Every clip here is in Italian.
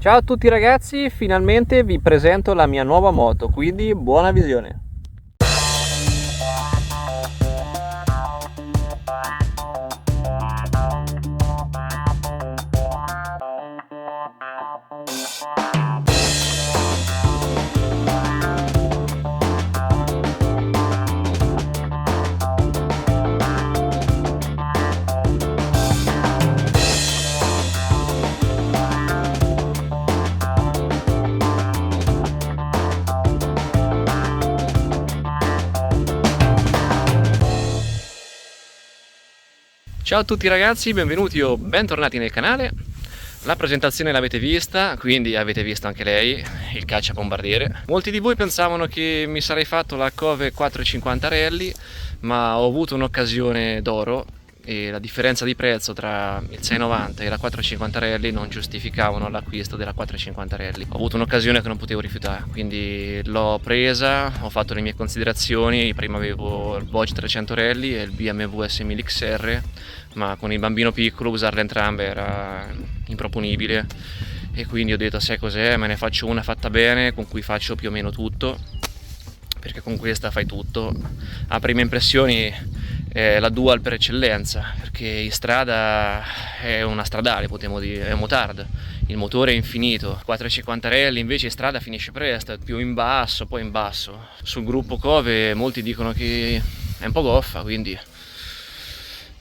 Ciao a tutti ragazzi, finalmente vi presento la mia nuova moto, quindi buona visione. Ciao a tutti ragazzi, benvenuti o bentornati nel canale. La presentazione l'avete vista, quindi avete visto anche lei, il cacciabombardiere. Molti di voi pensavano che mi sarei fatto la Cove 450 Rally, ma ho avuto un'occasione d'oro e la differenza di prezzo tra il 690 e la 450 Rally non giustificavano l'acquisto della 450 Rally. Ho avuto un'occasione che non potevo rifiutare, quindi l'ho presa, ho fatto le mie considerazioni. Prima avevo il Voge 300 Rally e il BMW S1000 XR, ma con il bambino piccolo usarle entrambe era improponibile, e quindi ho detto: sai cos'è, me ne faccio una fatta bene con cui faccio più o meno tutto, perché con questa fai tutto. A prime impressioni è la dual per eccellenza, perché in strada è una stradale, potremmo dire, è un motard, il motore è infinito. 450 Rally invece in strada finisce presto, più in basso, poi in basso. Sul gruppo Cove molti dicono che è un po' goffa, quindi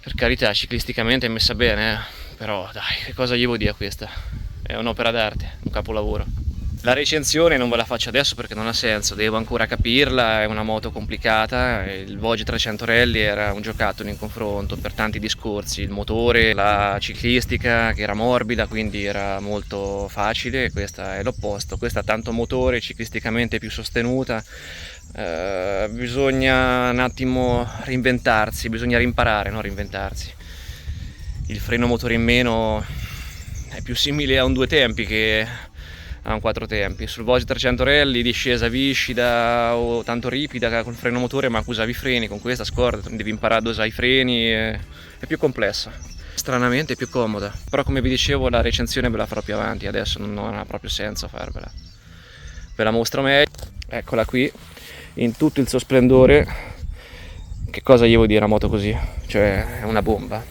per carità, ciclisticamente è messa bene, però dai, che cosa gli vuoi dire a questa? È un'opera d'arte, un capolavoro. La recensione non ve la faccio adesso perché non ha senso, devo ancora capirla, è una moto complicata. Il Voge 300 Rally era un giocattolo in confronto per tanti discorsi: il motore, la ciclistica che era morbida, quindi era molto facile. Questa è l'opposto, questa ha tanto motore, ciclisticamente più sostenuta. Bisogna un attimo reinventarsi, bisogna rimparare, non reinventarsi. Il freno motore in meno è più simile a un due tempi che a un quattro tempi. Sul Voge 300 Rally discesa viscida o tanto ripida col freno motore, ma usavi i freni. Con questa scorda, devi imparare a dosare i freni, è più complessa, stranamente è più comoda. Però come vi dicevo, la recensione ve la farò più avanti, adesso non ha proprio senso farvela. Ve la mostro meglio, eccola qui in tutto il suo splendore. Che cosa gli vuoi dire a moto così? Cioè, è una bomba.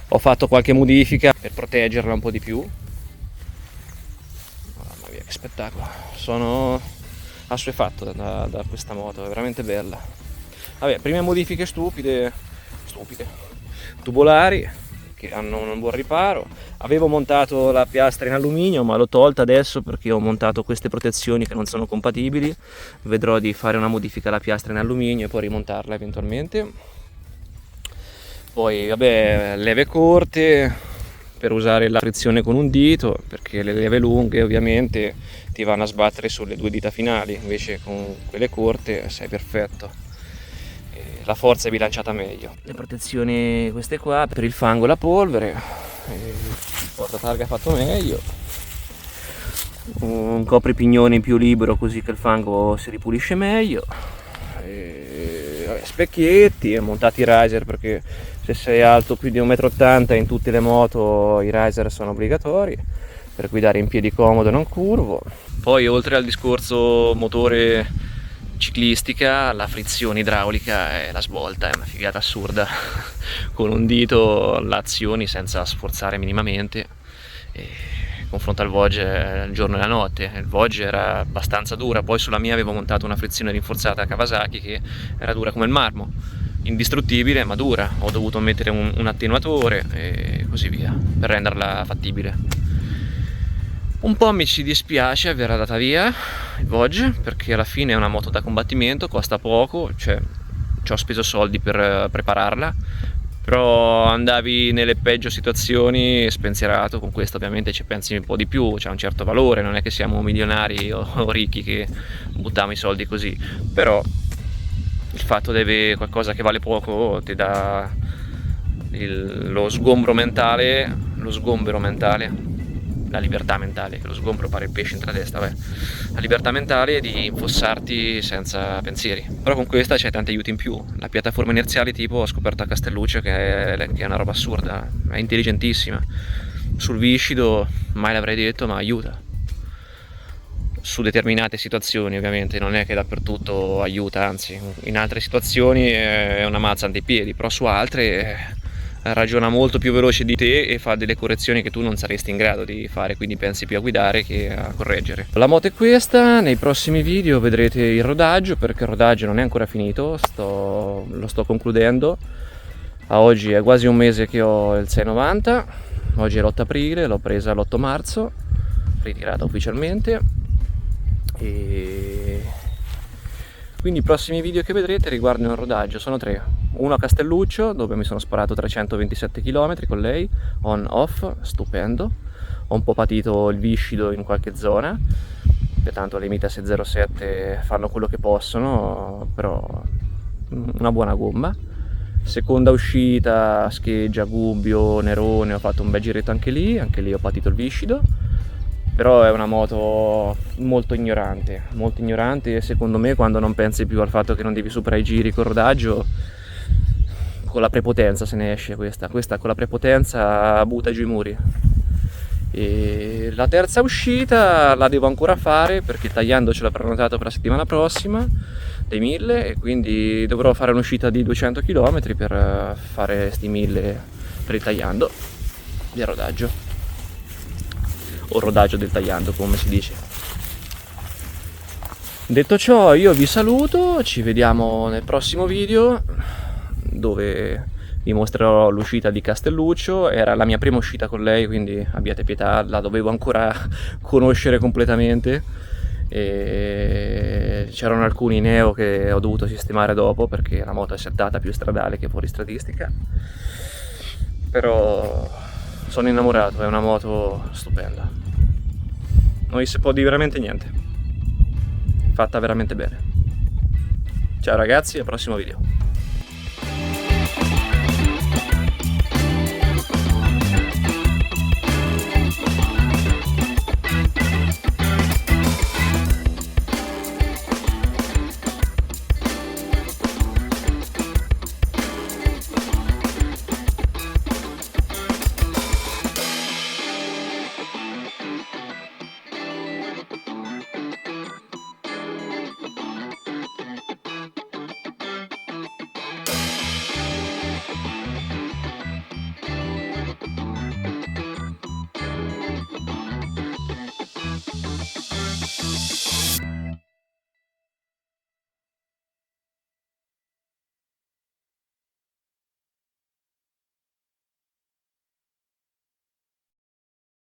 Ho fatto qualche modifica per proteggerla un po' di più. Mamma mia, che spettacolo! Sono assuefatto da questa moto, è veramente bella. Vabbè, prime modifiche stupide, tubolari che hanno un buon riparo. Avevo montato la piastra in alluminio, ma l'ho tolta adesso perché ho montato queste protezioni che non sono compatibili. Vedrò di fare una modifica alla piastra in alluminio e poi rimontarla eventualmente. Poi vabbè, leve corte per usare la frizione con un dito, perché le leve lunghe ovviamente ti vanno a sbattere sulle due dita finali, invece con quelle corte sei perfetto. La forza è bilanciata meglio. Le protezioni queste qua per il fango e la polvere, il portatarga fatto meglio, un copripignone più libero così che il fango si ripulisce meglio, specchietti, montati i riser, perché se sei alto più di 1,80 m in tutte le moto i riser sono obbligatori per guidare in piedi comodo e non curvo. Poi oltre al discorso motore ciclistica, la frizione idraulica è la svolta, è una figata assurda. Con un dito l'azioni senza sforzare minimamente, e confronto al Voge il giorno e la notte. Il Voge era abbastanza dura, poi sulla mia avevo montato una frizione rinforzata Kawasaki che era dura come il marmo, indistruttibile ma dura. Ho dovuto mettere un attenuatore e così via per renderla fattibile. Un po' mi ci dispiace aver andata via il Voge, perché alla fine è una moto da combattimento, costa poco, cioè ci ho speso soldi per prepararla, però andavi nelle peggio situazioni spensierato. Con questo ovviamente ci pensi un po' di più, c'ha un certo valore, non è che siamo milionari o ricchi che buttiamo i soldi così, però il fatto di avere qualcosa che vale poco ti dà lo sgombro mentale, la libertà mentale, che lo sgombro pare il pesce in tra testa, vabbè. La libertà mentale di infossarti senza pensieri. Però con questa c'è tanti aiuti in più. La piattaforma inerziale tipo ho scoperto a Castelluccio che è una roba assurda, è intelligentissima. sul viscido mai l'avrei detto, ma aiuta su determinate situazioni. Ovviamente non è che dappertutto aiuta, anzi in altre situazioni è una mazza ai piedi, però su altre ragiona molto più veloce di te e fa delle correzioni che tu non saresti in grado di fare, quindi pensi più a guidare che a correggere. La moto è questa, nei prossimi video vedrete il rodaggio, perché il rodaggio non è ancora finito, lo sto concludendo. A oggi è quasi un mese che ho il 690, oggi è l'8 aprile, l'ho presa l'8 marzo, ritirata ufficialmente. E quindi i prossimi video che vedrete riguardano il rodaggio, sono 3. Uno a Castelluccio, dove mi sono sparato 327 km con lei, on off, stupendo. Ho un po' patito il viscido in qualche zona, che tanto le Mitas 07 fanno quello che possono, però una buona gomma. Seconda uscita, Scheggia, Gubbio, Nerone, ho fatto un bel giretto anche lì ho patito il viscido. Però è una moto molto ignorante e secondo me quando non pensi più al fatto che non devi superare i giri col rodaggio, con la prepotenza se ne esce questa con la prepotenza butta giù i muri. E la terza uscita la devo ancora fare perché tagliando ce l'ho prenotato per la settimana prossima dei 1000 e quindi dovrò fare un'uscita di 200 km per fare sti 1000 per il tagliando del rodaggio. O rodaggio del tagliando, come si dice. Detto ciò, io vi saluto, ci vediamo nel prossimo video dove vi mostrerò l'uscita di Castelluccio. Era la mia prima uscita con lei, quindi abbiate pietà, la dovevo ancora conoscere completamente e c'erano alcuni neo che ho dovuto sistemare dopo perché la moto è settata più stradale che fuoristradistica, però sono innamorato, è una moto stupenda, non si può dire veramente niente, fatta veramente bene. Ciao ragazzi, al prossimo video.